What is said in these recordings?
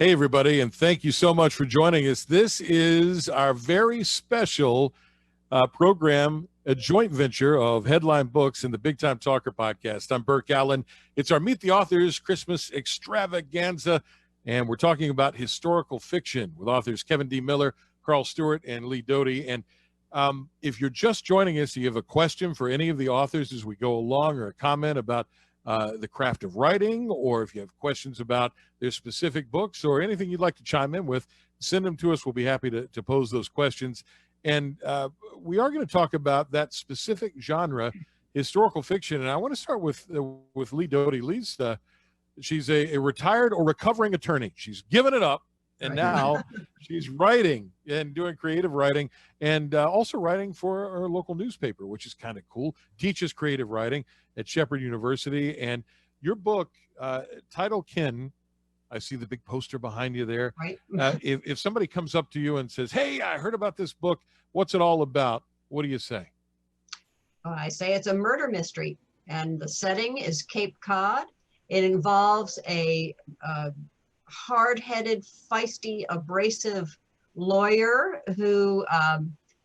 Hey, everybody, and thank you so much for joining us. This is our very special program, a joint venture of Headline Books and the Big Time Talker podcast. I'm Burke Allen. It's our Meet the Authors Christmas extravaganza, and we're talking about historical fiction with authors Kevin D. Miller, Karl Stewart, and Lee Doty. And if you're just joining us, you have a question for any of the authors as we go along, or a comment about the craft of writing, or if you have questions about their specific books or anything you'd like to chime in with, send them to us. We'll be happy to pose those questions. And we are going to talk about that specific genre, historical fiction. And I want to start with Lee Doty. She's a retired or recovering attorney. She's given it up, and now she's writing and doing creative writing, and also writing for our local newspaper, which is kind of cool. Teaches creative writing at Shepherd University. And your book, Title Kin, I see the big poster behind you there. Right. If somebody comes up to you and says, "Hey, I heard about this book. What's it all about?" What do you say? I say it's a murder mystery, and the setting is Cape Cod. It involves a hard-headed, feisty, abrasive lawyer who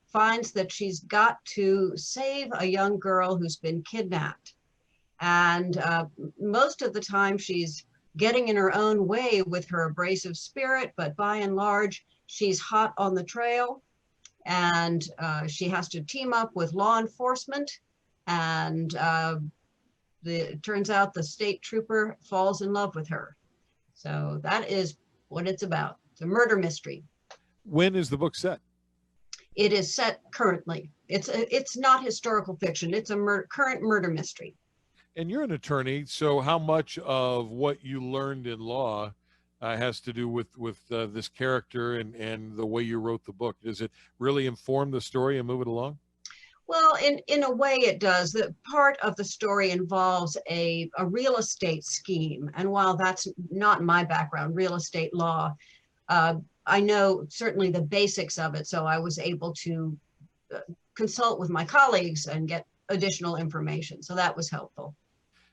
finds that she's got to save a young girl who's been kidnapped. And most of the time she's getting in her own way with her abrasive spirit, but by and large, she's hot on the trail, and she has to team up with law enforcement, and it turns out the state trooper falls in love with her. So that is what it's about. It's a murder mystery. When is the book set? It is set currently. It's not historical fiction. It's a current murder mystery. And you're an attorney, so how much of what you learned in law has to do with this character and the way you wrote the book? Does it really inform the story and move it along? Well, in a way it does. The part of the story involves a real estate scheme. And while that's not my background, real estate law, I know certainly the basics of it. So I was able to consult with my colleagues and get additional information. So that was helpful.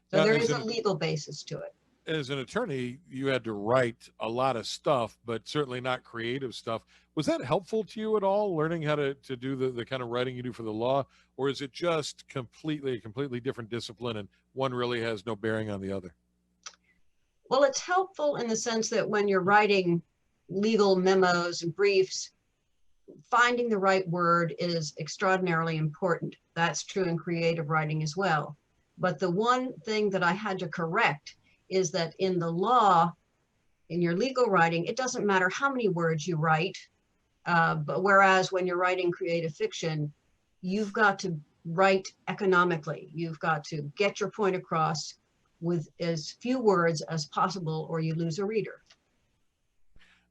So there is a legal basis to it. As an attorney, you had to write a lot of stuff, but certainly not creative stuff. Was that helpful to you at all, learning how to do the kind of writing you do for the law? Or is it just a completely different discipline, and one really has no bearing on the other? Well, it's helpful in the sense that when you're writing legal memos and briefs, finding the right word is extraordinarily important. That's true in creative writing as well. But the one thing that I had to correct is that in the law, in your legal writing, it doesn't matter how many words you write, but whereas when you're writing creative fiction, you've got to write economically. You've got to get your point across with as few words as possible, or you lose a reader.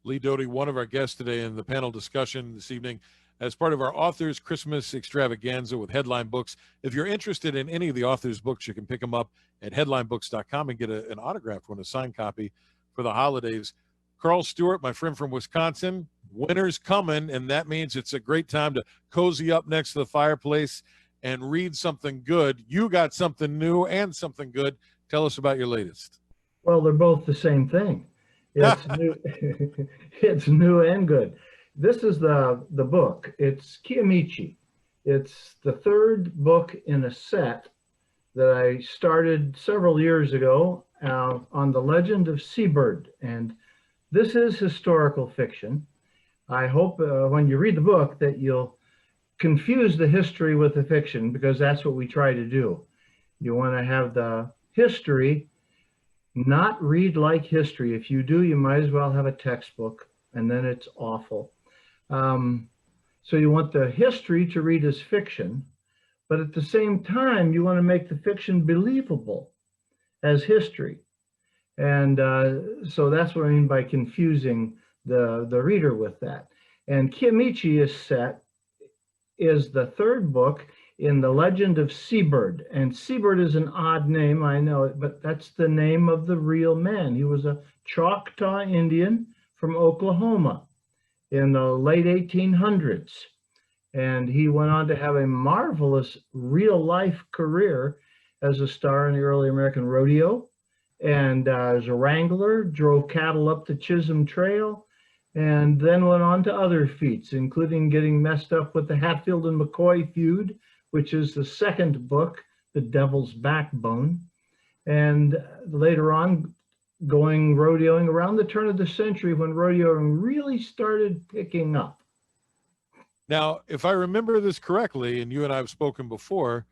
Lee Doty, one of our guests today in the panel discussion this evening, as part of our Authors Christmas Extravaganza with Headline Books. If you're interested in any of the authors' books, you can pick them up at headlinebooks.com and get an autographed one, a signed copy for the holidays. Karl Stewart, my friend from Wisconsin, winter's coming, and that means it's a great time to cozy up next to the fireplace and read something good. You got something new and something good. Tell us about your latest. Well, they're both the same thing. It's new. It's new and good. This is the book. It's Kiamichi. It's the third book in a set that I started several years ago on the Legend of Seabird. And this is historical fiction. I hope when you read the book that you'll confuse the history with the fiction, because that's what we try to do. You want to have the history not read like history. If you do, you might as well have a textbook, and then it's awful. So you want the history to read as fiction, but at the same time, you want to make the fiction believable as history. And so that's what I mean by confusing the reader with that. And Kiamichi is the third book in the Legend of Seabird. And Seabird is an odd name, I know it, but that's the name of the real man. He was a Choctaw Indian from Oklahoma in the late 1800s. And he went on to have a marvelous real life career as a star in the early American rodeo and as a wrangler, drove cattle up the Chisholm Trail, and then went on to other feats, including getting messed up with the Hatfield and McCoy feud, which is the second book, The Devil's Backbone, and later on going rodeoing around the turn of the century when rodeoing really started picking up. Now, if I remember this correctly, and you and I have spoken before,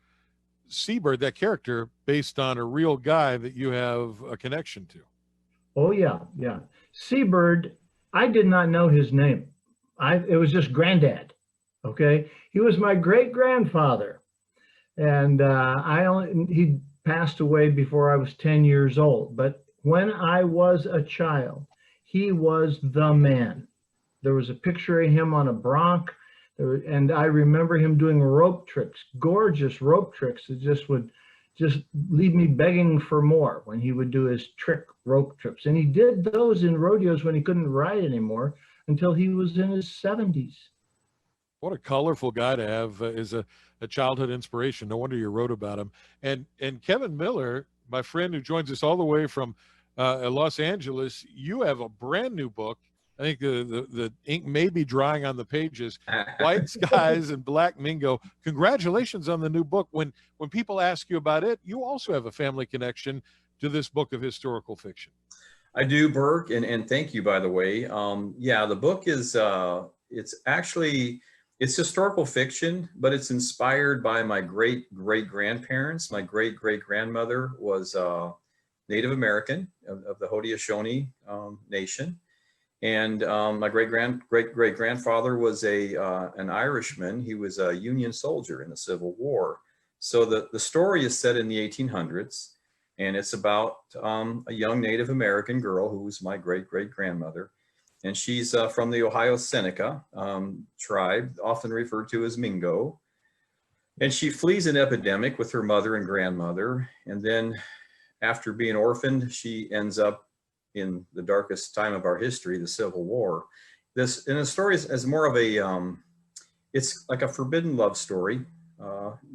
Seabird, that character, based on a real guy that you have a connection to. Oh yeah, yeah. Seabird, I did not know his name. It was just Granddad. Okay, he was my great grandfather, and he passed away before I was 10 years old. But when I was a child, he was the man. There was a picture of him on a bronc, and I remember him doing rope tricks, gorgeous rope tricks that would just leave me begging for more when he would do his trick rope trips. And he did those in rodeos when he couldn't ride anymore until he was in his 70s. What a colorful guy to have as a childhood inspiration. No wonder you wrote about him. And Kevin Miller, my friend who joins us all the way from Los Angeles, you have a brand new book. I think the ink may be drying on the pages. White Skies and Black Mingo. Congratulations on the new book. When people ask you about it, you also have a family connection to this book of historical fiction. I do, Burke, and thank you, by the way. Yeah, the book is, it's historical fiction, but it's inspired by my great-great-grandparents. My great-great-grandmother was Native American of the Haudenosaunee Nation. And my great-great-grandfather was an Irishman. He was a Union soldier in the Civil War. So the story is set in the 1800s, and it's about a young Native American girl who was my great-great-grandmother. And she's from the Ohio Seneca tribe, often referred to as Mingo. And she flees an epidemic with her mother and grandmother. And then after being orphaned, she ends up in the darkest time of our history, the Civil War. And the story is more of it's like a forbidden love story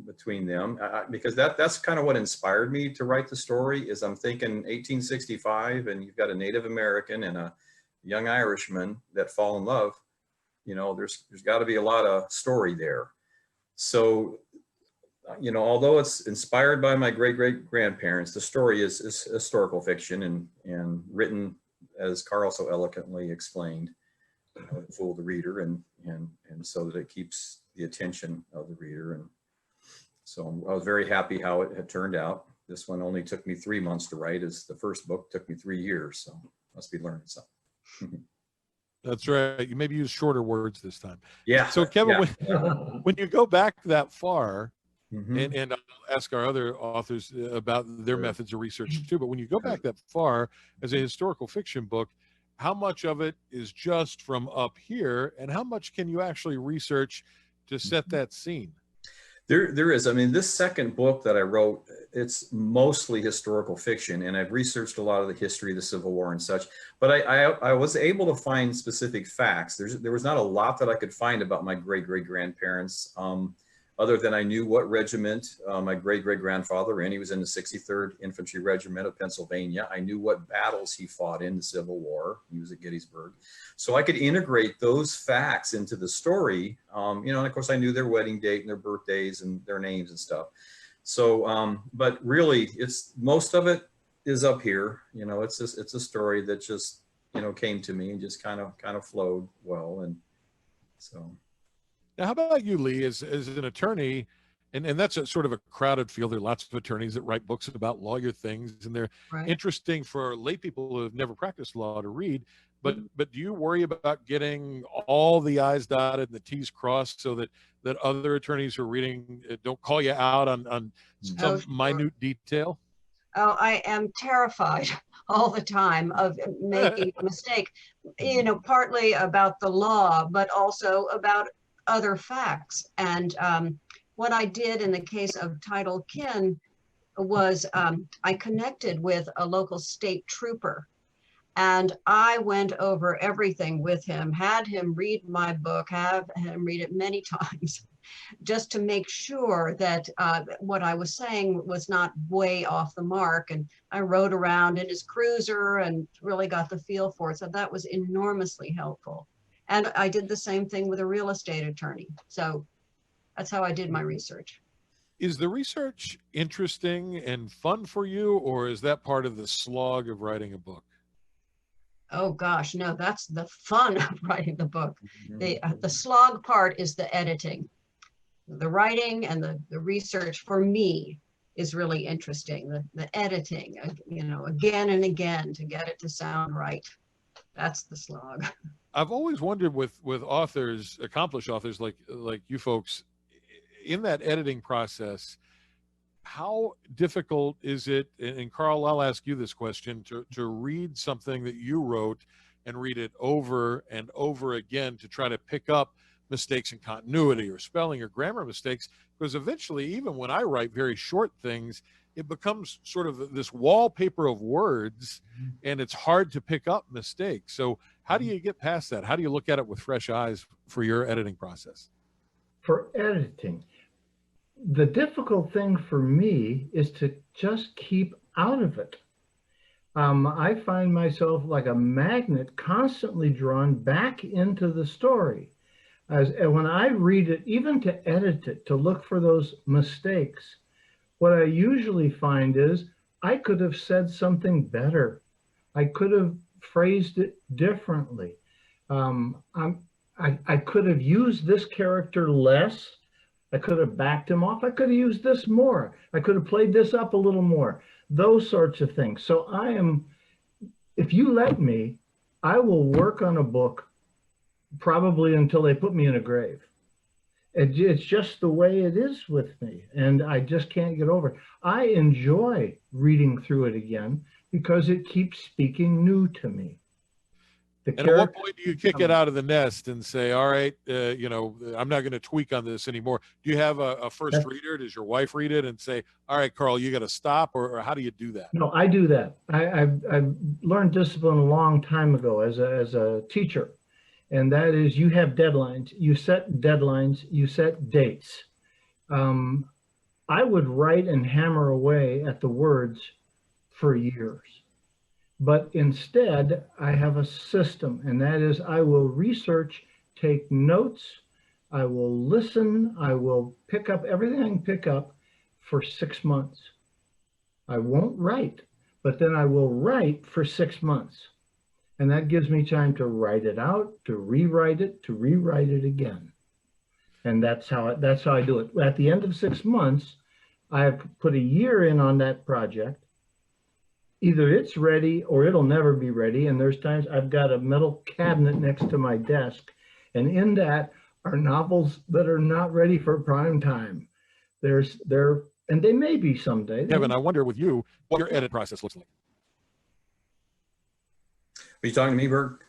between them, because that's kind of what inspired me to write the story. Is I'm thinking 1865, and you've got a Native American and a young Irishman that fall in love. You know, there's got to be a lot of story there. So, you know, although it's inspired by my great-great-grandparents, the story is historical fiction and written, as Karl so eloquently explained, to fool the reader and so that it keeps the attention of the reader. And so I was very happy how it had turned out. This one only took me 3 months to write, as the first book took me 3 years. So must be learning something. That's right. You maybe use shorter words this time. Yeah. So Kevin, yeah. when you go back that far, Mm-hmm. and I'll ask our other authors about their methods of research too, but when you go back that far as a historical fiction book, how much of it is just from up here, and how much can you actually research to set that scene? There is. I mean, this second book that I wrote, it's mostly historical fiction, and I've researched a lot of the history of the Civil War and such, but I was able to find specific facts. There was not a lot that I could find about my great-great-grandparents, other than I knew what regiment my great-great-grandfather in. He was in the 63rd Infantry Regiment of Pennsylvania. I knew what battles he fought in the Civil War. He was at Gettysburg. So I could integrate those facts into the story, you know, and of course I knew their wedding date and their birthdays and their names and stuff. So, but really, most of it is up here. You know, it's a story that just, you know, came to me and just kind of flowed well. And so. Now, how about you, Lee, as an attorney, and that's a sort of a crowded field. There are lots of attorneys that write books about lawyer things, and they're interesting for lay people who have never practiced law to read. But do you worry about getting all the I's dotted and the T's crossed so that other attorneys who are reading don't call you out on some minute detail? Oh, I am terrified all the time of making a mistake, you know, partly about the law, but also about other facts. And what I did in the case of Titled Kin was I connected with a local state trooper, and I went over everything with him, had him read my book, have him read it many times. just to make sure that what I was saying was not way off the mark. And I rode around in his cruiser and really got the feel for it. So that was enormously helpful. And I did the same thing with a real estate attorney. So that's how I did my research. Is the research interesting and fun for you, or is that part of the slog of writing a book? Oh gosh, no, that's the fun of writing the book. The slog part is the editing. The writing and the research for me is really interesting. The editing, again and again to get it to sound right. That's the slog. I've always wondered with authors, accomplished authors like you folks, in that editing process, how difficult is it, and Karl, I'll ask you this question, to read something that you wrote and read it over and over again to try to pick up mistakes in continuity or spelling or grammar mistakes? Because eventually, even when I write very short things, it becomes sort of this wallpaper of words, and it's hard to pick up mistakes. So how do you get past that? How do you look at it with fresh eyes for your editing process? For editing, the difficult thing for me is to just keep out of it. I find myself like a magnet constantly drawn back into the story. And when I read it, even to edit it, to look for those mistakes, what I usually find is I could have said something better. I could have phrased it differently. I could have used this character less. I could have backed him off. I could have used this more. I could have played this up a little more. Those sorts of things. So if you let me, I will work on a book probably until they put me in a grave. It's just the way it is with me, and I just can't get over it. I enjoy reading through it again because it keeps speaking new to me. And at what point do you kick it out of the nest and say, all right, I'm not going to tweak on this anymore? Do you have a first reader? Does your wife read it and say, all right, Karl, you got to stop? Or how do you do that? No, I do that. I've learned discipline a long time ago as a teacher. And that is, you have deadlines, you set deadlines, you set dates. I would write and hammer away at the words for years. But instead, I have a system, and that is I will research, take notes, I will listen, I will pick up everything I can pick up for 6 months. I won't write, but then I will write for 6 months. And that gives me time to write it out, to rewrite it again. And that's how I do it. At the end of 6 months, I have put a year in on that project. Either it's ready or it'll never be ready. And there's times I've got a metal cabinet next to my desk, and in that are novels that are not ready for prime time. And they may be someday. Kevin, I wonder with you what your edit process looks like. Are you talking to me, Burke?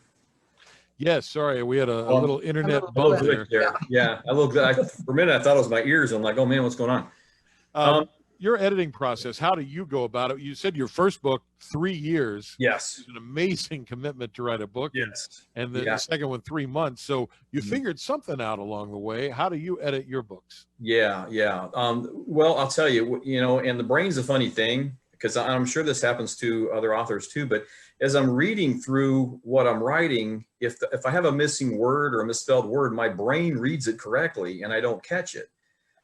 Yes, sorry, we had a little internet bump there. Yeah, for a minute I thought it was my ears. I'm like, oh man, what's going on? Your editing process, how do you go about it? You said your first book, 3 years. Yes. It's an amazing commitment to write a book. Yes. And the second one, 3 months. So you figured something out along the way. How do you edit your books? Yeah. Well, I'll tell you, and the brain's a funny thing, because I'm sure this happens to other authors too, but as I'm reading through what I'm writing, if I have a missing word or a misspelled word, my brain reads it correctly and I don't catch it.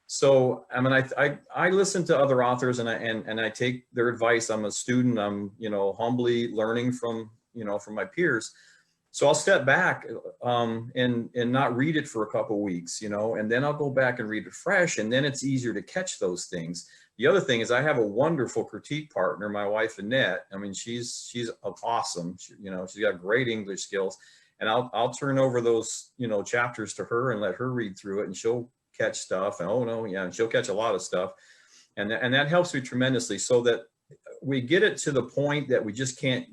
So, I mean, I listen to other authors and I take their advice. I'm a student. I'm, humbly learning from my peers. So I'll step back and not read it for a couple of weeks, and then I'll go back and read it fresh, and then it's easier to catch those things. The other thing is I have a wonderful critique partner, my wife, Annette. I mean, she's awesome. She's got great English skills, and I'll turn over those, chapters to her and let her read through it, and she'll catch stuff. And she'll catch a lot of stuff. And that helps me tremendously, so that we get it to the point that we just can't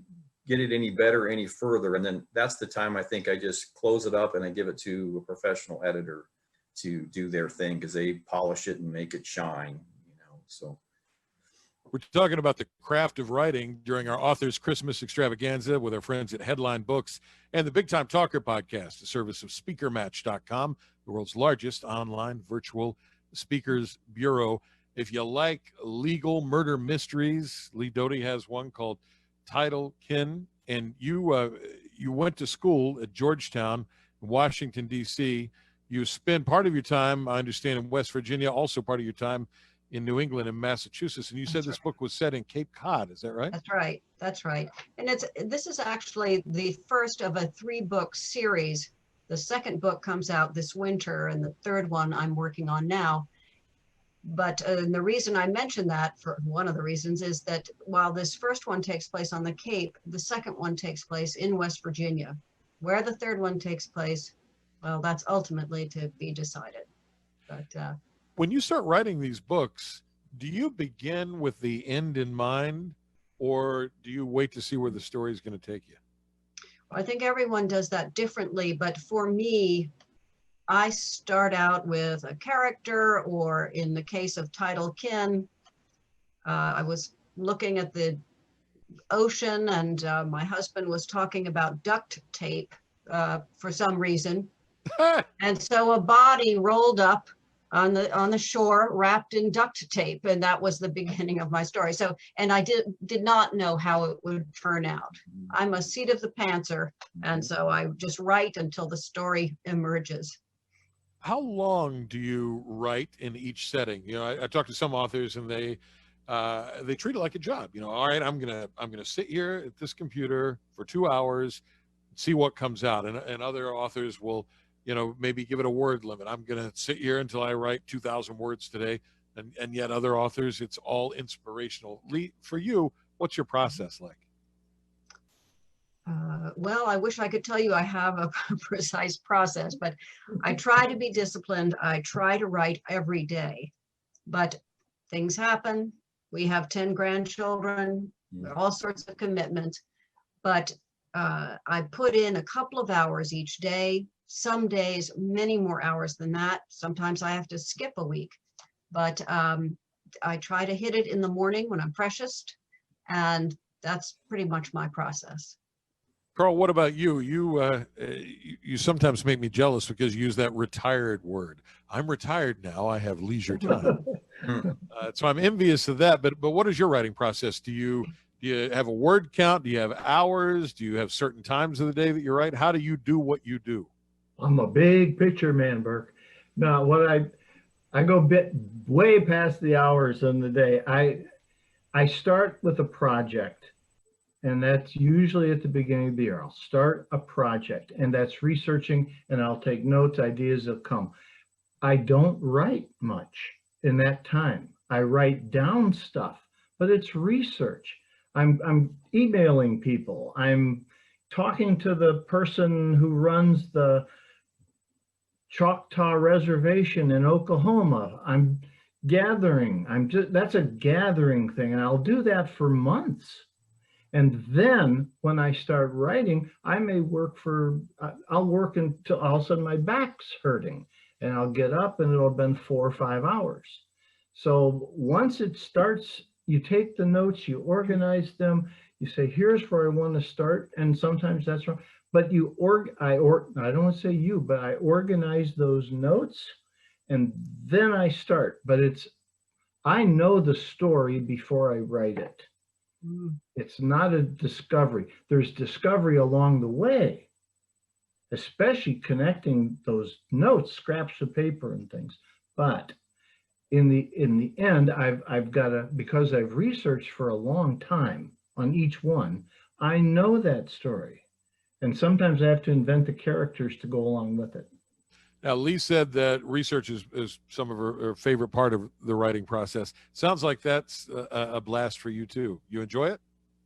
get it any better, any further. And then that's the time I think I just close it up and I give it to a professional editor to do their thing, because they polish it and make it shine, so. We're talking about the craft of writing during our author's Christmas extravaganza with our friends at Headline Books and the Big Time Talker podcast, a service of speakermatch.com, the world's largest online virtual speakers bureau. If you like legal murder mysteries, Lee Doty has one called Title Kin. And you went to school at Georgetown, Washington, D.C. You spend part of your time, I understand, in West Virginia, also part of your time in New England and Massachusetts. And you said this book was set in Cape Cod. Is that right? That's right. That's right. And this is actually the first of a 3-book series. The second book comes out this winter, and the third one I'm working on now. But the reason I mentioned that, for one of the reasons, is that while this first one takes place on the Cape, the second one takes place in West Virginia. Where the third one takes place, well, that's ultimately to be decided. But when you start writing these books, do you begin with the end in mind, or do you wait to see where the story is going to take you? I think everyone does that differently, but for me, I start out with a character, or in the case of Title Kin, I was looking at the ocean, and my husband was talking about duct tape for some reason. And so a body rolled up on the shore wrapped in duct tape, and that was the beginning of my story. So, and I did not know how it would turn out. I'm a seat of the pantser, and so I just write until the story emerges. How long do you write in each setting? You know, I talk to some authors, and they treat it like a job. You know, all right, I'm gonna sit here at this computer for 2 hours, see what comes out. And other authors will, you know, maybe give it a word limit. I'm gonna sit here until I write 2,000 words today. And yet other authors, it's all inspirational. Lee, for you, what's your process like? Well, I wish I could tell you I have a precise process, but I try to be disciplined. I try to write every day, but things happen. We have 10 grandchildren, all sorts of commitments, but I put in a couple of hours each day. Some days, many more hours than that. Sometimes I have to skip a week, but I try to hit it in the morning when I'm freshest, and that's pretty much my process. Karl, what about you? You sometimes make me jealous because you use that retired word. I'm retired now. I have leisure time. So I'm envious of that. But what is your writing process? Do you have a word count? Do you have hours? Do you have certain times of the day that you write? How do you do what you do? I'm a big picture man, Burke. Now, what I go way past the hours in the day. I start with a project. And that's usually at the beginning of the year. I'll start a project, and that's researching, and I'll take notes, ideas will come. I don't write much in that time. I write down stuff, but it's research. I'm emailing people. I'm talking to the person who runs the Choctaw Reservation in Oklahoma. I'm gathering. That's a gathering thing, and I'll do that for months. And then when I start writing, I may I'll work until all of a sudden my back's hurting, and I'll get up and it'll have been 4 or 5 hours. So once it starts, you take the notes, you organize them, you say, here's where I want to start. And sometimes that's wrong, but I don't want to say you, but I organize those notes, and then I start. But I know the story before I write it. It's not a discovery. There's discovery along the way, especially connecting those notes, scraps of paper and things. But in the end, I've got to, because I've researched for a long time on each one, I know that story. And sometimes I have to invent the characters to go along with it. Now, Lee said that research is some of her favorite part of the writing process. Sounds like that's a blast for you too. You enjoy it?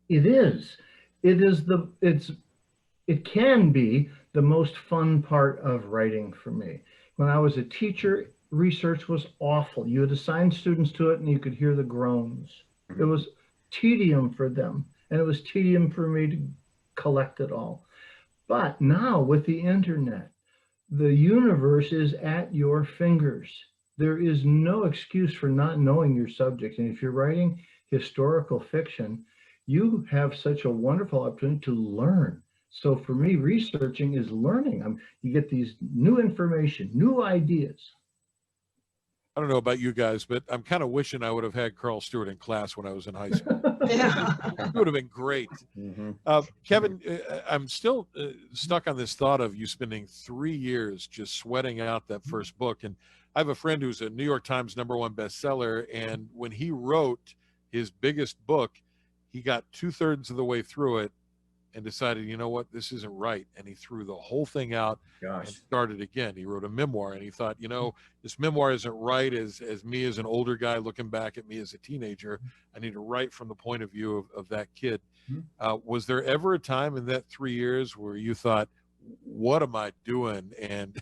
It is. It can be the most fun part of writing for me. When I was a teacher, research was awful. You had assigned students to it, and you could hear the groans. It was tedium for them, and it was tedium for me to collect it all. But now with the internet, the universe is at your fingers. There is no excuse for not knowing your subject. And if you're writing historical fiction, you have such a wonderful opportunity to learn. So for me, researching is learning. You get these new information, new ideas. I don't know about you guys, but I'm kind of wishing I would have had Karl Stewart in class when I was in high school. Yeah. It would have been great. Kevin, I'm still stuck on this thought of you spending 3 years just sweating out that first book. And I have a friend who's a New York Times #1 bestseller. And when he wrote his biggest book, he got 2/3 of the way through it and decided, you know what, this isn't right. And he threw the whole thing out and started again. He wrote a memoir and he thought, you know, this memoir isn't right as me as an older guy looking back at me as a teenager. I need to write from the point of view of that kid. Was there ever a time in that 3 years where you thought, what am I doing? And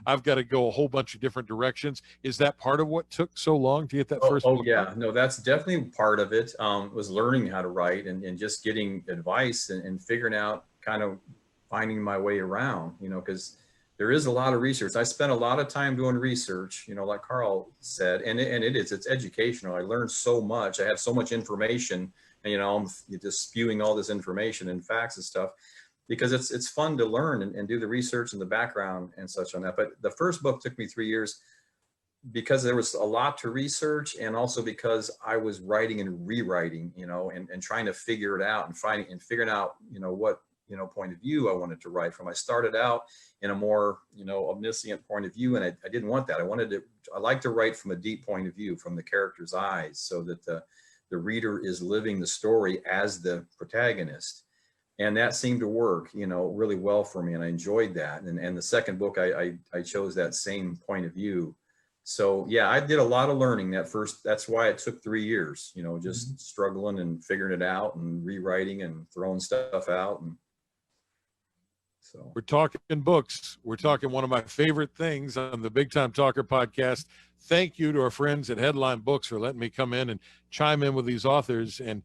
I've got to go a whole bunch of different directions. Is that part of what took so long to get that first book? Yeah, no, that's definitely part of it. Was learning how to write and just getting advice and figuring out, kind of finding my way around, you know, because there is a lot of research. I spent a lot of time doing research, you know, like Karl said, and it's educational. I learned so much. I have so much information, and, you know, I'm just spewing all this information and facts and stuff, because it's fun to learn and do the research in the background and such on that. But the first book took me 3 years because there was a lot to research, and also because I was writing and rewriting, you know, and trying to figure it out and figuring out, you know, what, you know, point of view I wanted to write from. I started out in a more, you know, omniscient point of view, and I didn't want that. I like to write from a deep point of view, from the character's eyes, so that the reader is living the story as the protagonist. And that seemed to work, you know, really well for me, and I enjoyed that. And the second book, I chose that same point of view. So yeah, I did a lot of learning that's why it took 3 years, you know, just struggling and figuring it out and rewriting and throwing stuff out. And so we're talking books. We're talking one of my favorite things on the Big Time Talker podcast. Thank you to our friends at Headline Books for letting me come in and chime in with these authors. And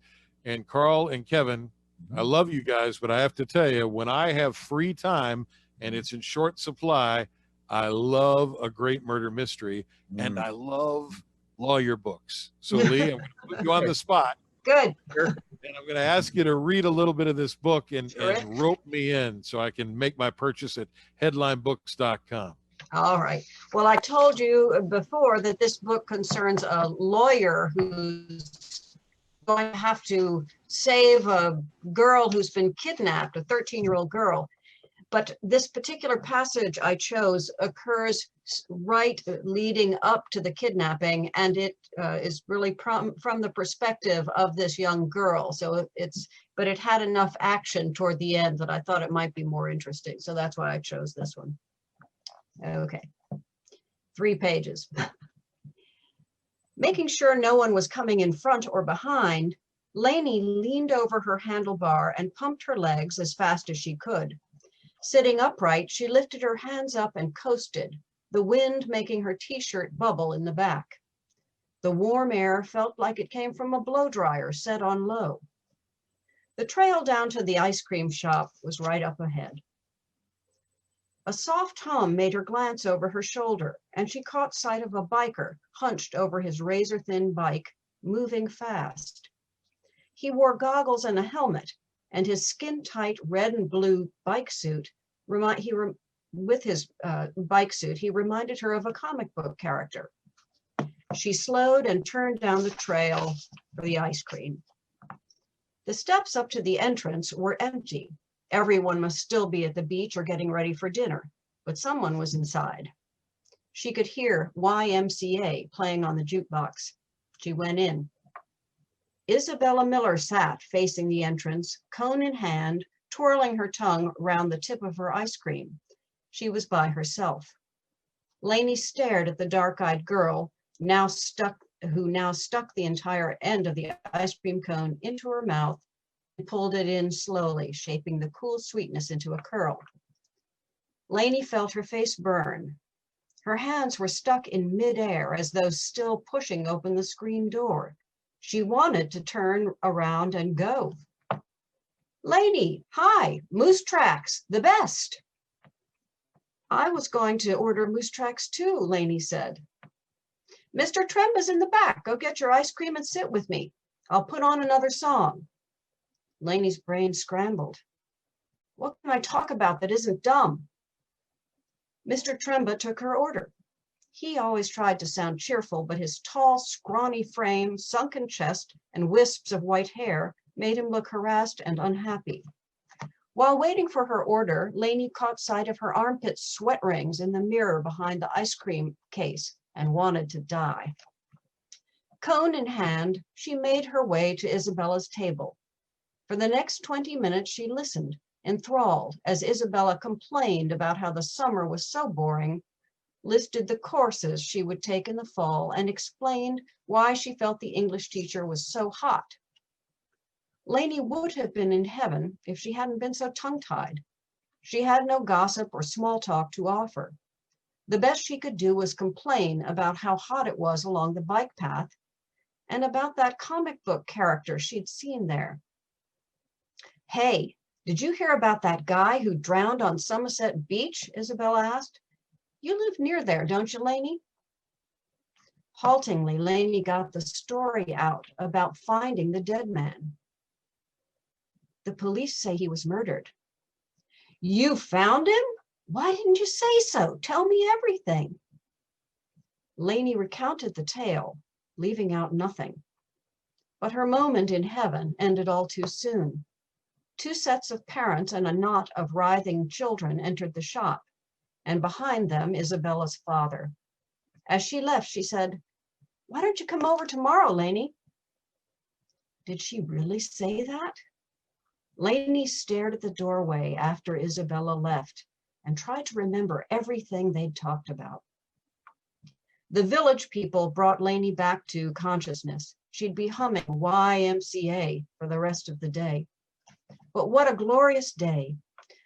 Karl and Kevin, I love you guys, but I have to tell you, when I have free time and it's in short supply, I love a great murder mystery, and I love lawyer books. So Lee, I'm going to put you on the spot. Good. And I'm going to ask you to read a little bit of this book and rope me in so I can make my purchase at headlinebooks.com. All right. Well, I told you before that this book concerns a lawyer who's going to have to save a girl who's been kidnapped, a 13-year-old girl. But this particular passage I chose occurs right leading up to the kidnapping, and it is really from the perspective of this young girl. So but it had enough action toward the end that I thought it might be more interesting. So that's why I chose this one. Okay, 3 pages. Making sure no one was coming in front or behind, Lainey leaned over her handlebar and pumped her legs as fast as she could. Sitting upright, she lifted her hands up and coasted, the wind making her t-shirt bubble in the back. The warm air felt like it came from a blow dryer set on low. The trail down to the ice cream shop was right up ahead. A soft hum made her glance over her shoulder, and she caught sight of a biker hunched over his razor-thin bike, moving fast. He wore goggles and a helmet, and his skin-tight red and blue bike suit, with his bike suit, he reminded her of a comic book character. She slowed and turned down the trail for the ice cream. The steps up to the entrance were empty. Everyone must still be at the beach or getting ready for dinner, but someone was inside. She could hear YMCA playing on the jukebox. She went in. Isabella Miller sat facing the entrance, cone in hand, twirling her tongue round the tip of her ice cream. She was by herself. Lainey stared at the dark-eyed girl, who now stuck the entire end of the ice cream cone into her mouth and pulled it in slowly, shaping the cool sweetness into a curl. Lainey felt her face burn. Her hands were stuck in midair as though still pushing open the screen door. She wanted to turn around and go. Lainey, hi, moose tracks, the best. I was going to order moose tracks too, Lainey said. Mr. Tremba's in the back. Go get your ice cream and sit with me. I'll put on another song. Lainey's brain scrambled. What can I talk about that isn't dumb? Mr. Tremba took her order. He always tried to sound cheerful, but his tall, scrawny frame, sunken chest, and wisps of white hair made him look harassed and unhappy. While waiting for her order, Lainey caught sight of her armpit sweat rings in the mirror behind the ice cream case and wanted to die. Cone in hand, she made her way to Isabella's table. For the next 20 minutes, she listened, enthralled, as Isabella complained about how the summer was so boring, listed the courses she would take in the fall, and explained why she felt the English teacher was so hot. Lainey would have been in heaven if she hadn't been so tongue-tied. She had no gossip or small talk to offer. The best she could do was complain about how hot it was along the bike path and about that comic book character she'd seen there. Hey, did you hear about that guy who drowned on Somerset Beach? Isabella asked. You live near there, don't you, Lainey? Haltingly, Lainey got the story out about finding the dead man. The police say he was murdered. You found him? Why didn't you say so? Tell me everything. Lainey recounted the tale, leaving out nothing. But her moment in heaven ended all too soon. 2 sets of parents and a knot of writhing children entered the shop, and behind them, Isabella's father. As she left, she said, "Why don't you come over tomorrow, Lainey?" Did she really say that? Lainey stared at the doorway after Isabella left and tried to remember everything they'd talked about. The village people brought Lainey back to consciousness. She'd be humming YMCA for the rest of the day. But what a glorious day.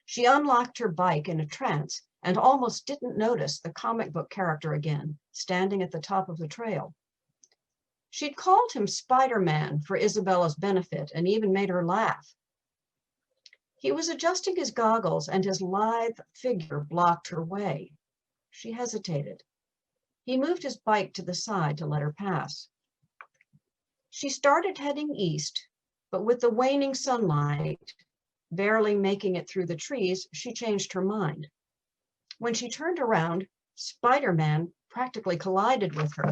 She unlocked her bike in a trance and almost didn't notice the comic book character again, standing at the top of the trail. She'd called him Spider-Man for Isabella's benefit and even made her laugh. He was adjusting his goggles and his lithe figure blocked her way. She hesitated. He moved his bike to the side to let her pass. She started heading east, but with the waning sunlight barely making it through the trees, she changed her mind. When she turned around, Spider-Man practically collided with her.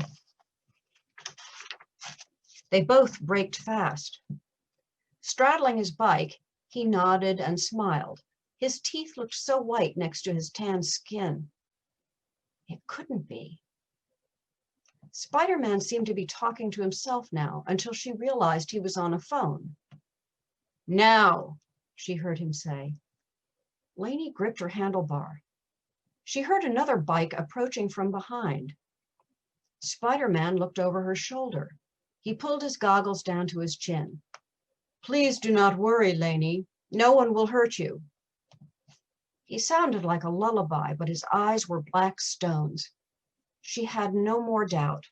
They both braked fast. Straddling his bike, he nodded and smiled. His teeth looked so white next to his tan skin. It couldn't be. Spider-Man seemed to be talking to himself now until she realized he was on a phone. Now, she heard him say. Lainey gripped her handlebar. She heard another bike approaching from behind. Spider-Man looked over her shoulder. He pulled his goggles down to his chin. Please do not worry, Lainey. No one will hurt you. He sounded like a lullaby, but his eyes were black stones. She had no more doubt.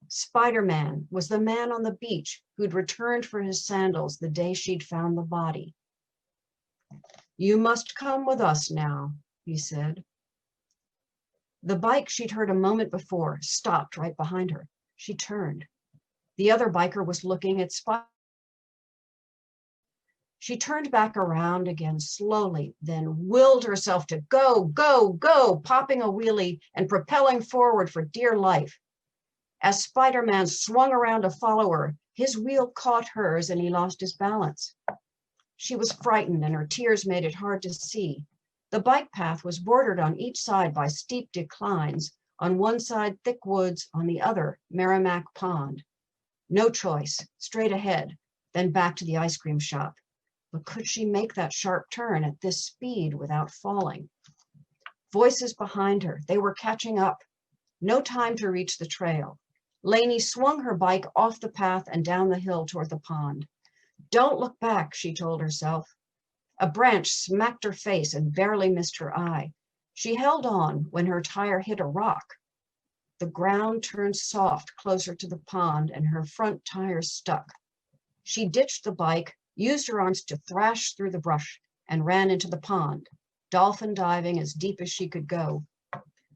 Spider-Man was the man on the beach who'd returned for his sandals the day she'd found the body. You must come with us now, he said. The bike she'd heard a moment before stopped right behind her. She turned. The other biker was looking at Spider. She turned back around again slowly, then willed herself to go, go, go, popping a wheelie and propelling forward for dear life. As Spider-Man swung around to follow her, his wheel caught hers and he lost his balance. She was frightened and her tears made it hard to see. The bike path was bordered on each side by steep declines. On one side, thick woods, on the other, Merrimack Pond. No choice, straight ahead, then back to the ice cream shop. But could she make that sharp turn at this speed without falling? Voices behind her, they were catching up. No time to reach the trail. Lainey swung her bike off the path and down the hill toward the pond. Don't look back, she told herself. A branch smacked her face and barely missed her eye. She held on when her tire hit a rock. The ground turned soft closer to the pond and her front tire stuck. She ditched the bike, used her arms to thrash through the brush, and ran into the pond, dolphin diving as deep as she could go.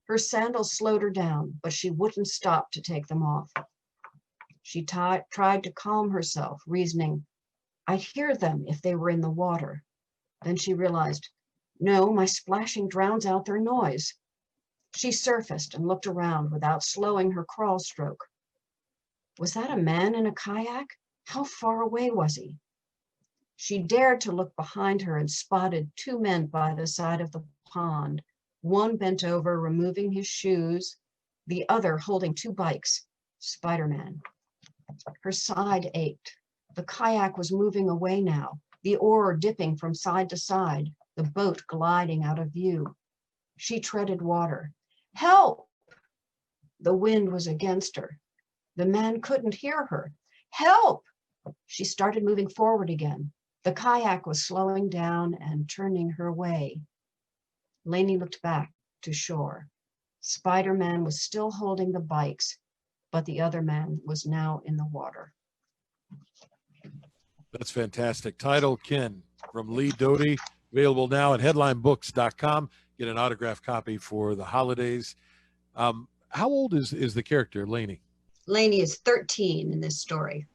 Her sandals slowed her down, but she wouldn't stop to take them off. She tried to calm herself, reasoning, I'd hear them if they were in the water. Then she realized, no, my splashing drowns out their noise. She surfaced and looked around without slowing her crawl stroke. Was that a man in a kayak? How far away was he? She dared to look behind her and spotted two men by the side of the pond, one bent over removing his shoes, the other holding two bikes, Spider-Man. Her side ached. The kayak was moving away now, the oar dipping from side to side, the boat gliding out of view. She treaded water. Help! The wind was against her. The man couldn't hear her. Help! She started moving forward again. The kayak was slowing down and turning her way. Lainey looked back to shore. Spider-Man was still holding the bikes, but the other man was now in the water. That's fantastic. Title Kin from Lee Doty, available now at headlinebooks.com. Get an autographed copy for the holidays. How old is the character, Lainey? Lainey is 13 in this story.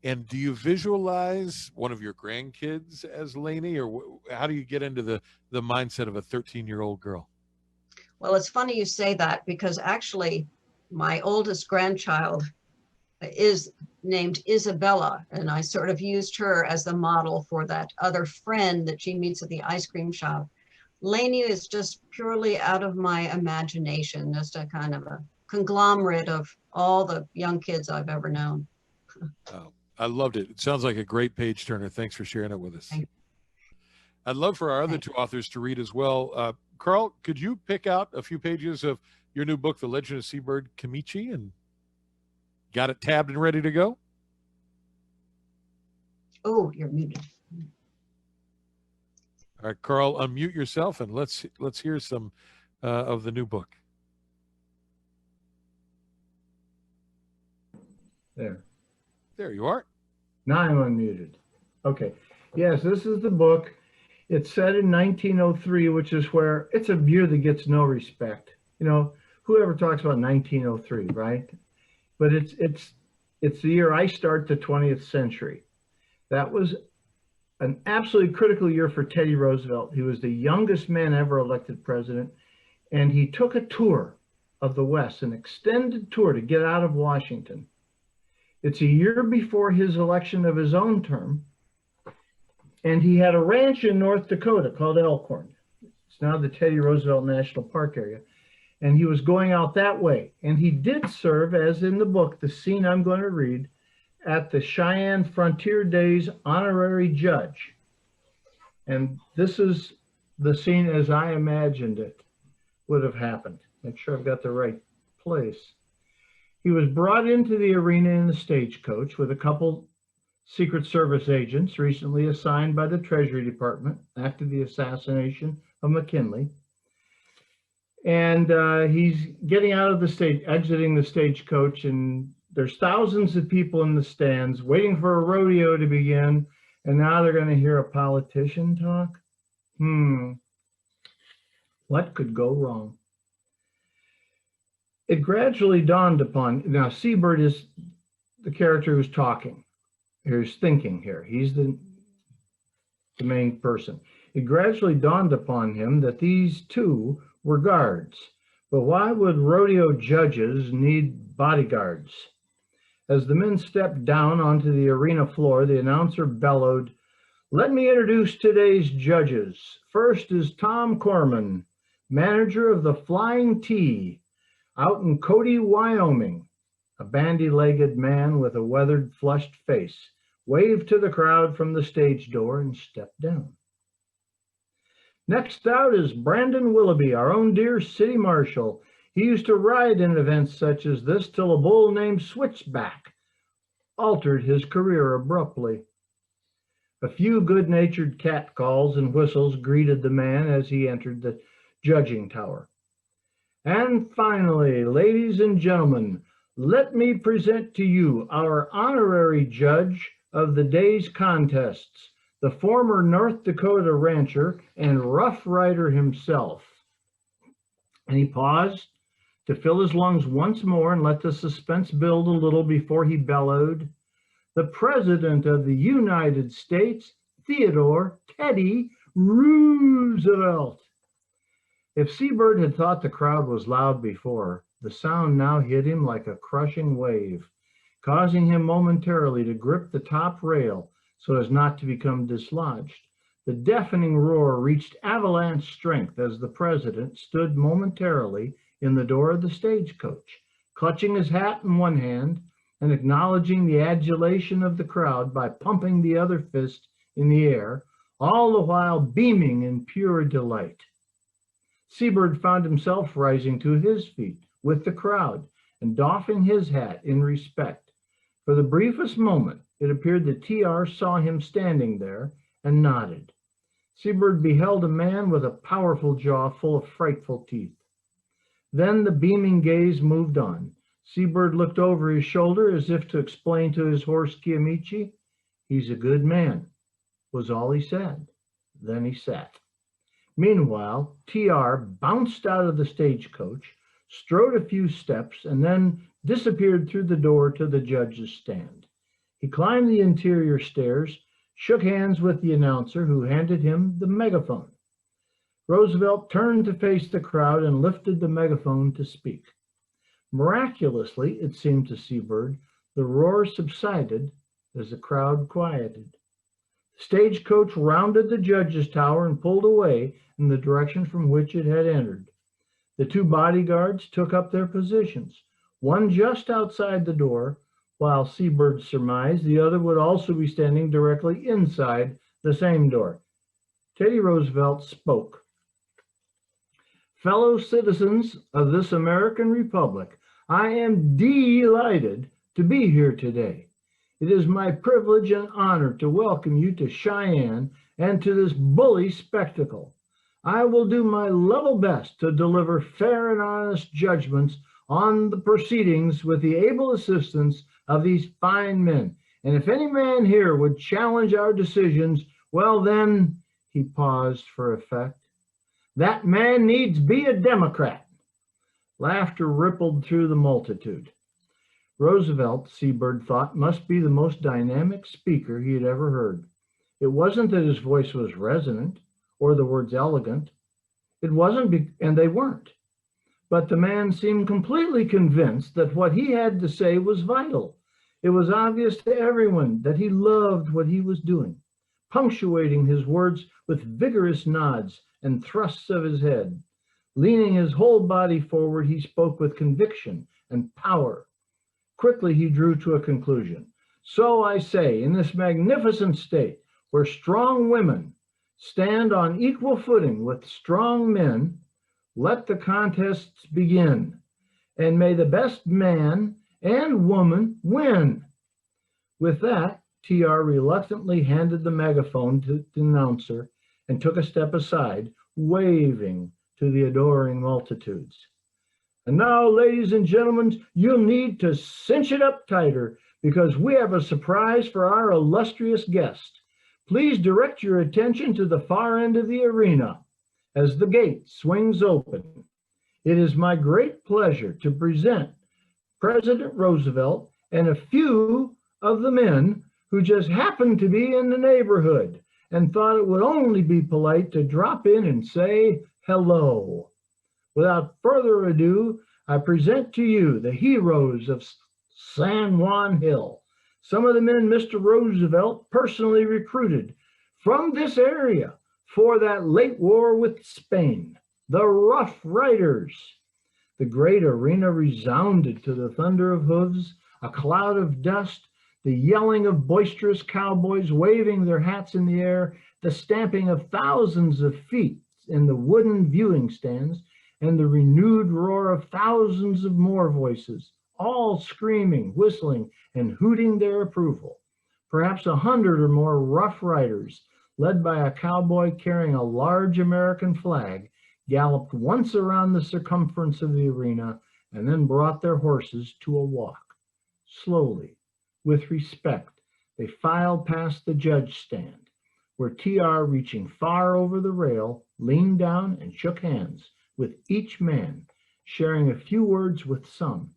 And do you visualize one of your grandkids as Lainey, or how do you get into the mindset of a 13-year-old girl? Well, it's funny you say that, because actually my oldest grandchild is named Isabella, and I sort of used her as the model for that other friend that she meets at the ice cream shop. Lainey is just purely out of my imagination, just a kind of a conglomerate of all the young kids I've ever known. Oh, I loved it. It sounds like a great page turner. Thanks for sharing it with us. I'd love for our other two authors to read as well. Karl, could you pick out a few pages of your new book, The Legend of Seabird, Kiamichi, and got it tabbed and ready to go? Oh, you're muted. All right, Karl, unmute yourself and let's hear some of the new book. There you are. Now I'm unmuted. Okay. Yes, this is the book. It's set in 1903, which is where it's a year that gets no respect. You know, whoever talks about 1903, right? But it's the year I start the 20th century. That was an absolutely critical year for Teddy Roosevelt. He was the youngest man ever elected president, and he took a tour of the West, an extended tour to get out of Washington. It's a year before his election of his own term, and he had a ranch in North Dakota called Elkhorn. It's now the Teddy Roosevelt National Park area, and he was going out that way. And he did serve, as in the book, the scene I'm going to read, at the Cheyenne Frontier Days honorary judge. And this is the scene as I imagined it would have happened. Make sure I've got the right place. He was brought into the arena in the stagecoach with a couple Secret Service agents recently assigned by the Treasury Department after the assassination of McKinley. And he's getting out of the stage, exiting the stagecoach, and there's thousands of people in the stands waiting for a rodeo to begin. And now they're going to hear a politician talk. What could go wrong? It gradually dawned upon, now Seabird is the character who's talking, who's thinking here. He's the main person. It gradually dawned upon him that these two were guards. But why would rodeo judges need bodyguards? As the men stepped down onto the arena floor, the announcer bellowed, "Let me introduce today's judges. First is Tom Corman, manager of the Flying T, out in Cody, Wyoming." A bandy-legged man with a weathered, flushed face waved to the crowd from the stage door and stepped down. Next out is Brandon Willoughby, our own dear city marshal. He used to ride in events such as this till a bull named Switchback altered his career abruptly. A few good-natured catcalls and whistles greeted the man as he entered the judging tower. And finally, ladies and gentlemen, let me present to you our honorary judge of the day's contests, the former North Dakota rancher and Rough Rider himself. And he paused to fill his lungs once more and let the suspense build a little before he bellowed, "The President of the United States, Theodore Teddy Roosevelt. If Seabird had thought the crowd was loud before, the sound now hit him like a crushing wave, causing him momentarily to grip the top rail so as not to become dislodged. The deafening roar reached avalanche strength as the president stood momentarily in the door of the stagecoach, clutching his hat in one hand and acknowledging the adulation of the crowd by pumping the other fist in the air, all the while beaming in pure delight. Seabird found himself rising to his feet with the crowd and doffing his hat in respect. For the briefest moment, it appeared that TR saw him standing there and nodded. Seabird beheld a man with a powerful jaw full of frightful teeth. Then the beaming gaze moved on. Seabird looked over his shoulder as if to explain to his horse Kiamichi. "He's a good man," was all he said. Then he sat. Meanwhile, TR bounced out of the stagecoach, strode a few steps, and then disappeared through the door to the judge's stand. He climbed the interior stairs, shook hands with the announcer, who handed him the megaphone. Roosevelt turned to face the crowd and lifted the megaphone to speak. Miraculously, it seemed to Seabird, the roar subsided as the crowd quieted. The stagecoach rounded the judge's tower and pulled away in the direction from which it had entered. The two bodyguards took up their positions, one just outside the door, while Seabird surmised the other would also be standing directly inside the same door. Teddy Roosevelt spoke. "Fellow citizens of this American Republic, I am delighted to be here today. It is my privilege and honor to welcome you to Cheyenne and to this bully spectacle. I will do my level best to deliver fair and honest judgments on the proceedings with the able assistance of these fine men. And if any man here would challenge our decisions, well then," he paused for effect, "that man needs be a Democrat." Laughter rippled through the multitude. Roosevelt, Seabird thought, must be the most dynamic speaker he had ever heard. It wasn't that his voice was resonant or the words elegant. It wasn't, and they weren't. But the man seemed completely convinced that what he had to say was vital. It was obvious to everyone that he loved what he was doing, punctuating his words with vigorous nods and thrusts of his head. Leaning his whole body forward, he spoke with conviction and power. Quickly, he drew to a conclusion. "So I say, in this magnificent state, where strong women stand on equal footing with strong men, let the contests begin, and may the best man and woman win." With that, TR reluctantly handed the megaphone to the announcer and took a step aside, waving to the adoring multitudes. "And now, ladies and gentlemen, you'll need to cinch it up tighter because we have a surprise for our illustrious guest. Please direct your attention to the far end of the arena as the gate swings open. It is my great pleasure to present President Roosevelt and a few of the men who just happened to be in the neighborhood and thought it would only be polite to drop in and say hello. Without further ado, I present to you the heroes of San Juan Hill, some of the men Mr. Roosevelt personally recruited from this area for that late war with Spain, the Rough Riders." The great arena resounded to the thunder of hooves, a cloud of dust, the yelling of boisterous cowboys waving their hats in the air, the stamping of thousands of feet in the wooden viewing stands, and the renewed roar of thousands of more voices, all screaming, whistling, and hooting their approval. Perhaps 100 or more Rough Riders, led by a cowboy carrying a large American flag, galloped once around the circumference of the arena and then brought their horses to a walk. Slowly, with respect, they filed past the judge stand, where TR, reaching far over the rail, leaned down and shook hands with each man, sharing a few words with some.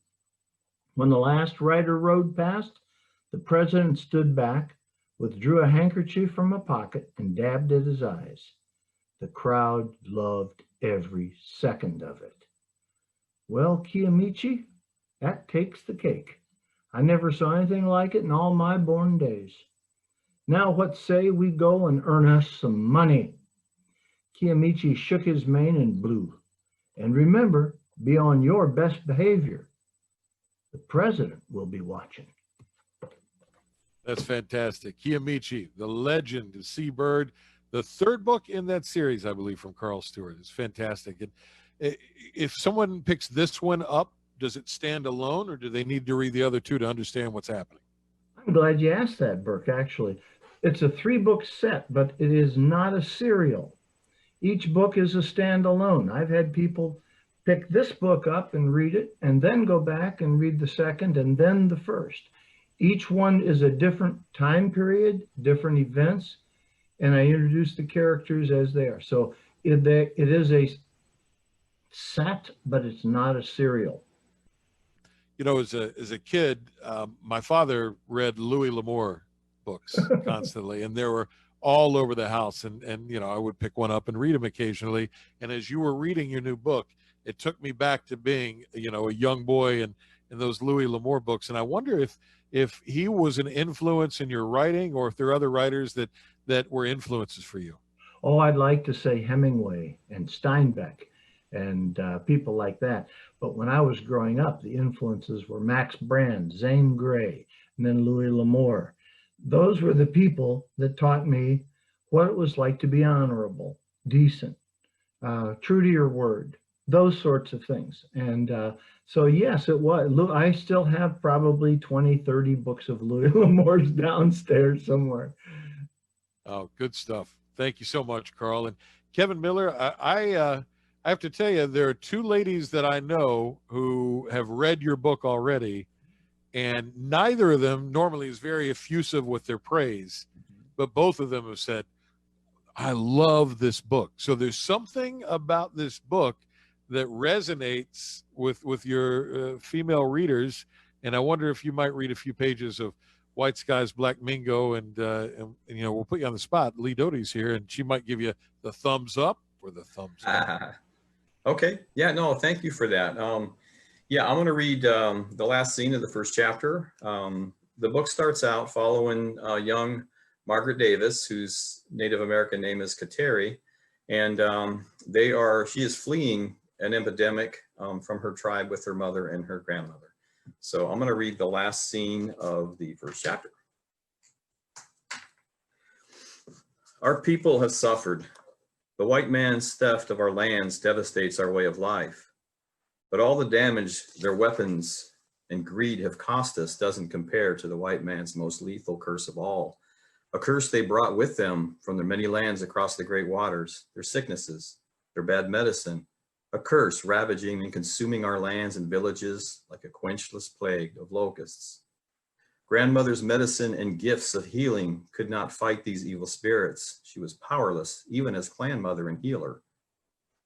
When the last rider rode past, the president stood back, withdrew a handkerchief from a pocket, and dabbed at his eyes. The crowd loved every second of it. Well, Kiamichi, that takes the cake. I never saw anything like it in all my born days. Now what say we go and earn us some money? Kiamichi shook his mane and blew. And remember, be on your best behavior. The president will be watching. That's fantastic. Kiamichi, The Legend of Seabird, the third book in that series, I believe, from Karl Stewart. It's fantastic. And if someone picks this one up, does it stand alone, or do they need to read the other two to understand what's happening? I'm glad you asked that, Burke, actually. It's a 3-book set, but it is not a serial. Each book is a standalone. I've had people pick this book up and read it, and then go back and read the second, and then the first. Each one is a different time period, different events, and I introduce the characters as they are. So it is a set, but it's not a serial. You know, as a kid, my father read Louis L'Amour books constantly, and they were all over the house. And you know, I would pick one up and read them occasionally. And as you were reading your new book, it took me back to being, you know, a young boy and those Louis L'Amour books. And I wonder if he was an influence in your writing, or if there are other writers that were influences for you. Oh, I'd like to say Hemingway and Steinbeck and people like that. But when I was growing up, the influences were Max Brand, Zane Grey, and then Louis L'Amour. Those were the people that taught me what it was like to be honorable, decent, true to your word, those sorts of things. And so, yes, it was. I still have probably 20, 30 books of Louis L'Amour's downstairs somewhere. Oh, good stuff. Thank you so much, Karl. And Kevin Miller, I have to tell you, there are two ladies that I know who have read your book already, and neither of them normally is very effusive with their praise, but both of them have said, I love this book. So there's something about this book that resonates with your female readers, and I wonder if you might read a few pages of White Skies, Black Mingo, and you know, we'll put you on the spot. Lee Doty's here, and she might give you the thumbs up or the thumbs down. Okay. Yeah, no, thank you for that. Yeah, I'm going to read the last scene of the first chapter. The book starts out following young Margaret Davis, whose Native American name is Kateri, and she is fleeing an epidemic from her tribe with her mother and her grandmother. So I'm going to read the last scene of the first chapter. Our people have suffered. The white man's theft of our lands devastates our way of life. But all the damage their weapons and greed have cost us doesn't compare to the white man's most lethal curse of all. A curse they brought with them from their many lands across the great waters, their sicknesses, their bad medicine, a curse ravaging and consuming our lands and villages like a quenchless plague of locusts. Grandmother's medicine and gifts of healing could not fight these evil spirits. She was powerless, even as clan mother and healer.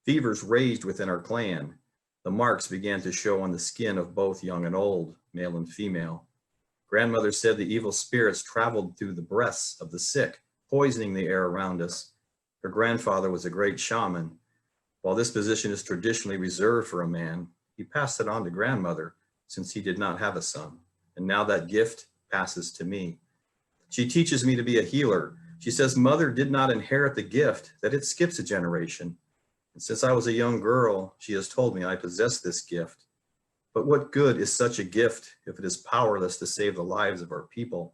Fevers raged within our clan. The marks began to show on the skin of both young and old, male and female. Grandmother said the evil spirits traveled through the breaths of the sick, poisoning the air around us. Her grandfather was a great shaman. While this position is traditionally reserved for a man, he passed it on to grandmother since he did not have a son. And now that gift passes to me. She teaches me to be a healer. She says mother did not inherit the gift, that it skips a generation. And since I was a young girl, she has told me I possess this gift. But what good is such a gift if it is powerless to save the lives of our people?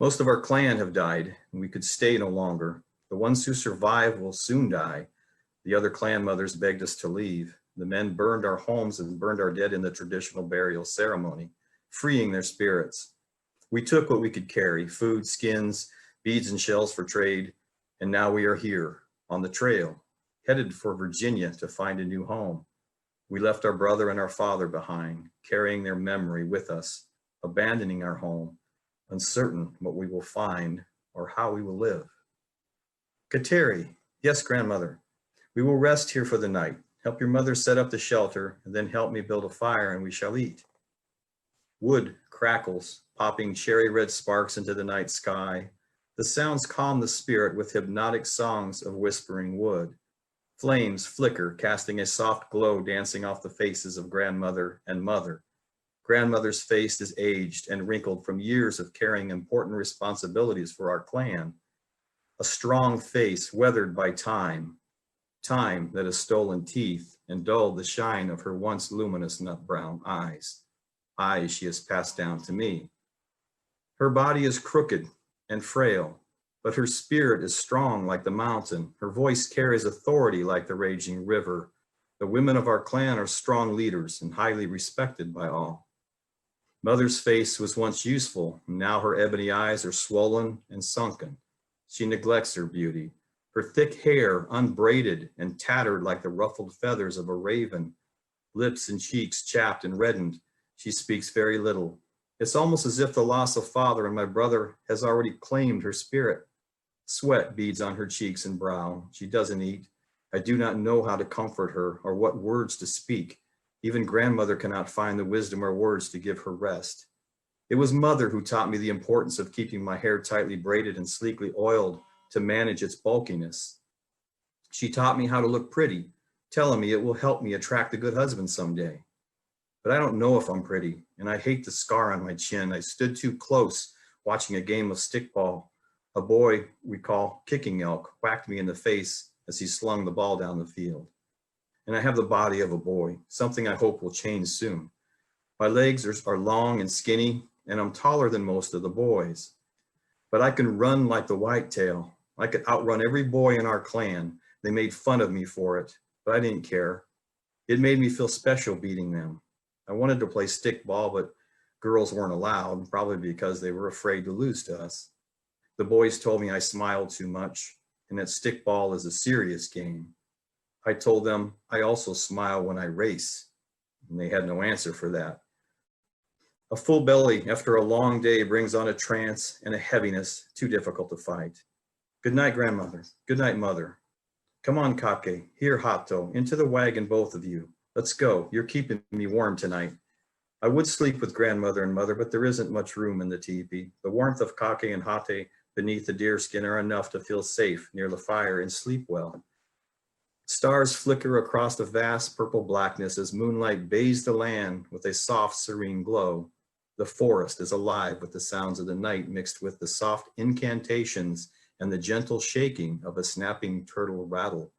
Most of our clan have died, and we could stay no longer. The ones who survive will soon die. The other clan mothers begged us to leave. The men burned our homes and burned our dead in the traditional burial ceremony, freeing their spirits. We took what we could carry, food, skins, beads, and shells for trade, and now we are here, on the trail, headed for Virginia to find a new home. We left our brother and our father behind, carrying their memory with us, abandoning our home, uncertain what we will find or how we will live. Kateri, yes, grandmother, we will rest here for the night. Help your mother set up the shelter, and then help me build a fire, and we shall eat. Wood crackles, popping cherry red sparks into the night sky. The sounds calm the spirit with hypnotic songs of whispering wood. Flames flicker, casting a soft glow dancing off the faces of grandmother and mother. Grandmother's face is aged and wrinkled from years of carrying important responsibilities for our clan. A strong face weathered by time, time that has stolen teeth and dulled the shine of her once luminous nut brown eyes, eyes she has passed down to me. Her body is crooked and frail, but her spirit is strong like the mountain. Her voice carries authority like the raging river. The women of our clan are strong leaders and highly respected by all. Mother's face was once useful, and now her ebony eyes are swollen and sunken. She neglects her beauty. Her thick hair, unbraided and tattered like the ruffled feathers of a raven. Lips and cheeks chapped and reddened. She speaks very little. It's almost as if the loss of father and my brother has already claimed her spirit. Sweat beads on her cheeks and brow. She doesn't eat. I do not know how to comfort her or what words to speak. Even grandmother cannot find the wisdom or words to give her rest. It was mother who taught me the importance of keeping my hair tightly braided and sleekly oiled to manage its bulkiness. She taught me how to look pretty, telling me it will help me attract a good husband someday. But I don't know if I'm pretty, and I hate the scar on my chin. I stood too close watching a game of stickball. A boy we call Kicking Elk whacked me in the face as he slung the ball down the field. And I have the body of a boy, something I hope will change soon. My legs are long and skinny, and I'm taller than most of the boys. But I can run like the whitetail. I could outrun every boy in our clan. They made fun of me for it, but I didn't care. It made me feel special beating them. I wanted to play stickball, but girls weren't allowed, probably because they were afraid to lose to us. The boys told me I smiled too much and that stickball is a serious game. I told them I also smile when I race, and they had no answer for that. A full belly after a long day brings on a trance and a heaviness too difficult to fight. Good night, grandmother. Good night, mother. Come on, Kake. Here, Hato. Into the wagon, both of you. Let's go. You're keeping me warm tonight. I would sleep with grandmother and mother, but there isn't much room in the teepee. The warmth of Kake and Hate beneath the deerskin are enough to feel safe near the fire and sleep well. Stars flicker across the vast purple blackness as moonlight bathes the land with a soft, serene glow. The forest is alive with the sounds of the night mixed with the soft incantations and the gentle shaking of a snapping turtle rattle.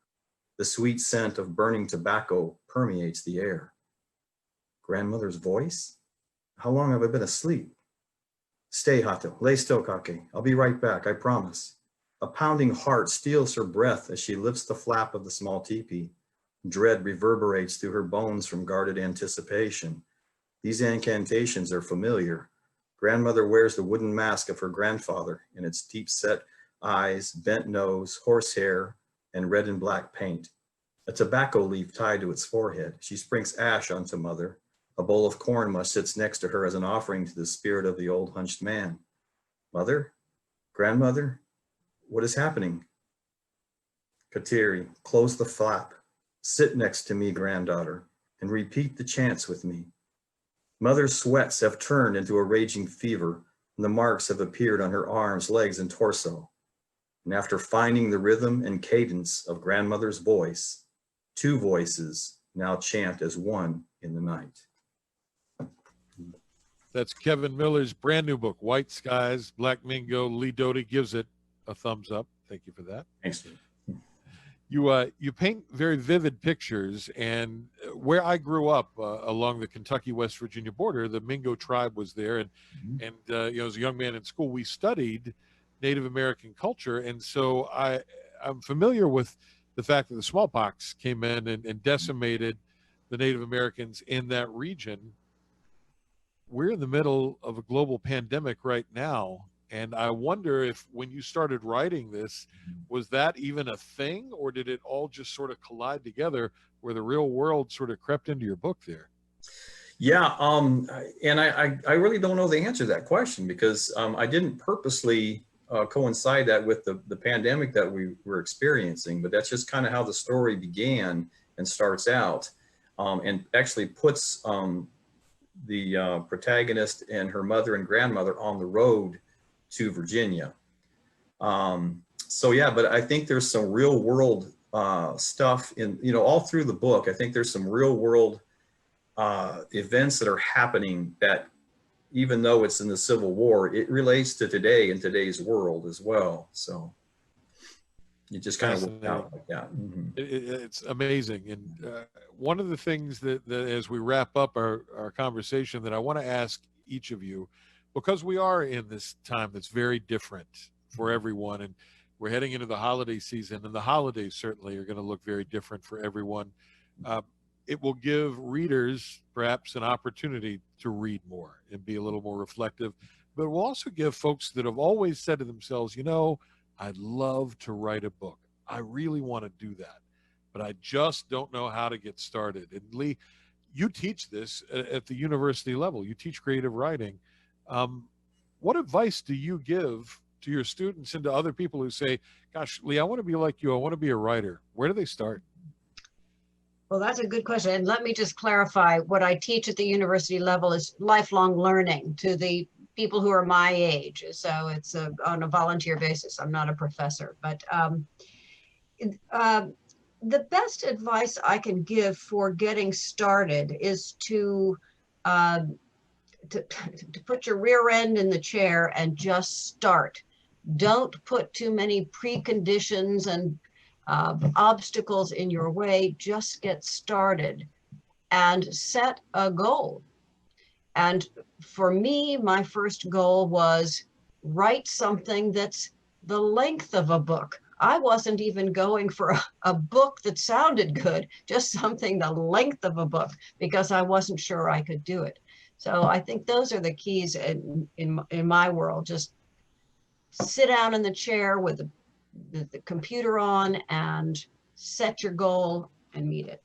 The sweet scent of burning tobacco permeates the air. Grandmother's voice? How long have I been asleep? Stay, Hato. Lay still, Kake. I'll be right back, I promise. A pounding heart steals her breath as she lifts the flap of the small teepee. Dread reverberates through her bones from guarded anticipation. These incantations are familiar. Grandmother wears the wooden mask of her grandfather in its deep-set eyes, bent nose, horsehair, and red and black paint. A tobacco leaf tied to its forehead. She sprinkles ash onto mother. A bowl of corn mush sits next to her as an offering to the spirit of the old hunched man. Mother? Grandmother? What is happening? Kateri, close the flap. Sit next to me, granddaughter, and repeat the chants with me. Mother's sweats have turned into a raging fever, and the marks have appeared on her arms, legs, and torso. And after finding the rhythm and cadence of grandmother's voice, two voices now chant as one in the night. That's Kevin Miller's brand new book, White Skies, Black Mingo. Lee Doty gives it a thumbs up. Thank you for that. Thanks. You paint very vivid pictures, and where I grew up along the Kentucky-West Virginia border, the Mingo tribe was there, and as a young man in school, we studied Native American culture, and so I'm familiar with the fact that the smallpox came in and decimated the Native Americans in that region. We're in the middle of a global pandemic right now, and I wonder if when you started writing this, was that even a thing, or did it all just sort of collide together where the real world sort of crept into your book there? Yeah, and I really don't know the answer to that question because I didn't purposely coincide that with the pandemic that we were experiencing, but that's just kind of how the story began and starts out, and actually puts the protagonist and her mother and grandmother on the road to Virginia. So yeah, but I think there's some real world stuff in, all through the book. I think there's some real world events that are happening that, even though it's in the Civil War, it relates to today and today's world as well. So it just kind of worked out like that. Mm-hmm. It's amazing. And one of the things that as we wrap up our conversation that I want to ask each of you, because we are in this time that's very different for everyone, and we're heading into the holiday season, and the holidays certainly are going to look very different for everyone. It will give readers perhaps an opportunity to read more and be a little more reflective, but it will also give folks that have always said to themselves, I'd love to write a book. I really want to do that, but I just don't know how to get started. And Lee, you teach this at the university level. You teach creative writing. What advice do you give to your students and to other people who say, gosh, Lee, I want to be like you. I want to be a writer. Where do they start? Well, that's a good question. And let me just clarify, what I teach at the university level is lifelong learning to the people who are my age. So it's on a volunteer basis. I'm not a professor, but the best advice I can give for getting started is to put your rear end in the chair and just start. Don't put too many preconditions and obstacles in your way. Just get started and set a goal. And for me, my first goal was write something that's the length of a book. I wasn't even going for a book that sounded good, just something the length of a book, because I wasn't sure I could do it. So I think those are the keys in my world. Just sit down in the chair with the computer on and set your goal and meet it.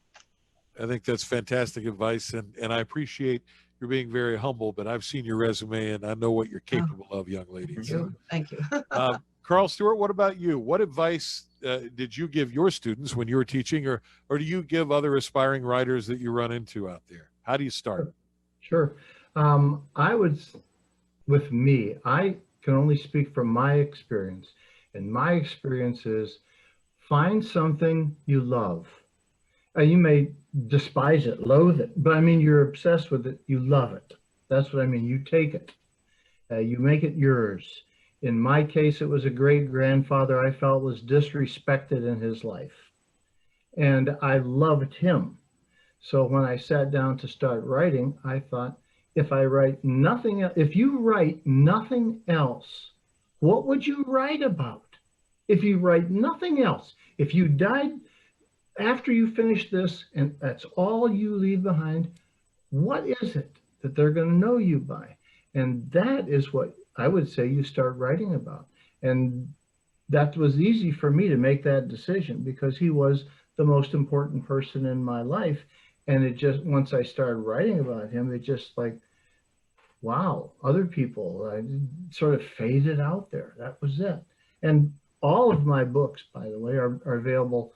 I think that's fantastic advice, and I appreciate you're being very humble, but I've seen your resume and I know what you're capable of, young lady. Thank you. Karl Stewart, what about you? What advice did you give your students when you were teaching, or do you give other aspiring writers that you run into out there? How do you start? Sure. With me, I can only speak from my experience. And my experience is find something you love. You may despise it, loathe it, but I mean, you're obsessed with it. You love it. That's what I mean. You take it. You make it yours. In my case, it was a great grandfather I felt was disrespected in his life. And I loved him. So when I sat down to start writing, I thought, if you write nothing else, what would you write about? If you write nothing else, if you died after you finish this and that's all you leave behind, what is it that they're going to know you by? And that is what I would say you start writing about. And that was easy for me to make that decision because he was the most important person in my life. And it just, once I started writing about him, it just like, wow, other people sort of faded out there. That was it. And all of my books, by the way, are available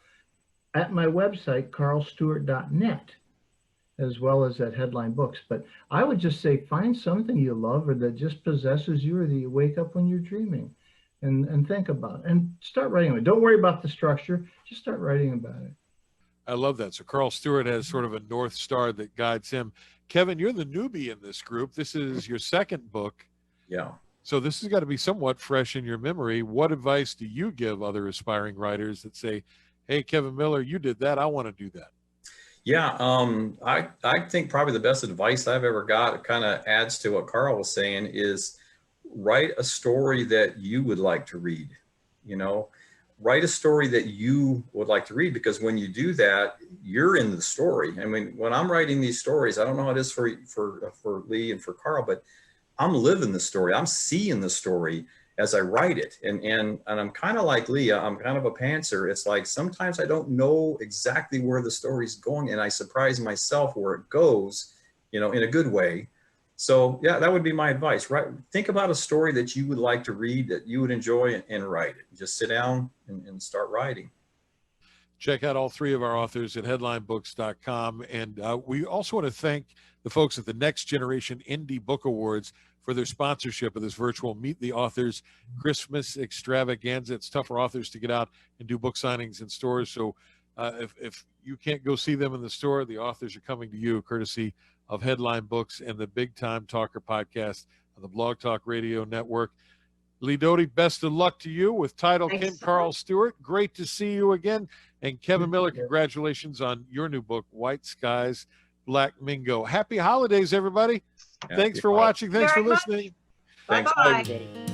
at my website, karlstewart.net, as well as at Headline Books. But I would just say, find something you love or that just possesses you or that you wake up when you're dreaming and think about it and start writing it. Don't worry about the structure, just start writing about it. I love that. So Karl Stewart has sort of a North Star that guides him. Kevin, you're the newbie in this group. This is your second book. Yeah. So this has got to be somewhat fresh in your memory. What advice do you give other aspiring writers that say, hey, Kevin Miller, you did that. I want to do that. Yeah, I think probably the best advice I've ever got, it kind of adds to what Karl was saying, is write a story that you would like to read. Write a story that you would like to read, because when you do that, you're in the story. I mean, when I'm writing these stories, I don't know how it is for Lee and for Karl, but I'm living the story. I'm seeing the story as I write it. And I'm kind of like Lee, I'm kind of a pantser. It's like, sometimes I don't know exactly where the story's going and I surprise myself where it goes, in a good way. So yeah, that would be my advice, right? Think about a story that you would like to read, that you would enjoy, and write it. Just sit down and start writing. Check out all three of our authors at headlinebooks.com. And we also want to thank the folks at the Next Generation Indie Book Awards for their sponsorship of this virtual Meet the Authors Christmas extravaganza. It's tough for authors to get out and do book signings in stores. So if you can't go see them in the store, the authors are coming to you, courtesy of Headline Books and the Big Time Talker podcast on the Blog Talk Radio Network. Lee Doty, best of luck to you with Title Thanks King so Karl much. Stewart. Great to see you again. And Kevin Miller, congratulations on your new book, White Skies, Black Mingo. Happy holidays, everybody. Thanks for watching. Thanks for Very much. listening. Thanks. Bye-bye. Everybody.